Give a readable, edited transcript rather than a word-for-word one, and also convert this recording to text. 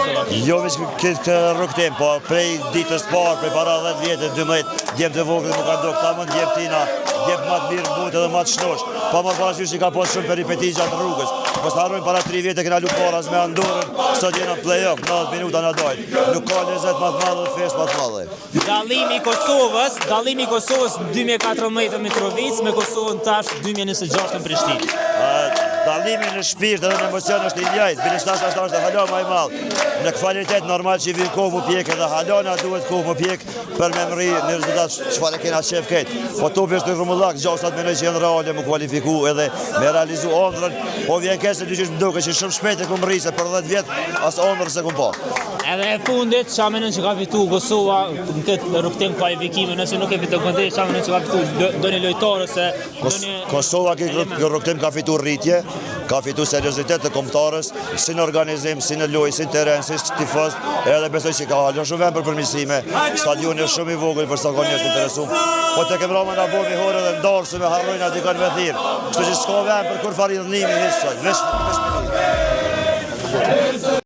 Kosovës? Jo veç këtë rrugtim, po prej ditës parë, prej para 10 vjetë, 12, djemë të vogël më ka ndokë, ta më djemë tina, djemë matë mirë butë edhe matë shnosh. Pa më parasysh që ka posë shumë peripeti gjatë rrugës. Po së harrojnë para 3 vjetë këna lutë paras me Andorën, sot jena play-off, 90 minuta në dojnë. Nuk ka lezet matë madhe dhe fest matë madhe. Dallimi i Kosovës 2014 në Mitrovic me Kosovën tash 2026 në Prishtinë. Dallimi në shpirt edhe në emocion është i njëjtë, bilishtasa është halon më i madh. Në kvalitet normal që vjen kohë më pjek edhe halona duhet kohë më pjek për me mri në rezultat çfarë kena shef këtë. Po topi është në rrumullak, gjasat me në që janë reale më kualifiku edhe me realizu ondrën, po vjen kesë dyqysh më duke që shumë shpejt e kum rrise për 10 vjet as ondrën se kum pa. Edhe e fundit, qa menon që ka fitu Kosova në këtë rrugtim kualifikime, nëse nuk e fitu këndej, qa menon që ka fitu do një lojtarë se... Kosova këtë rrugtim ka fitu rritje, ka fitu seriozitet të kombëtarës, si në organizim, si në lojë, si në teren, si tifoz, edhe besoj që ka halën shumë vend për përmirësime, stadioni është shumë i vogël për sa ka njerëz të interesuar. Po tek Emrama na bëmi horë dhe ndarsu me harrojna dikon me thirr. Kështu që s'ka vend për kur faridhnimi hiç sot, veç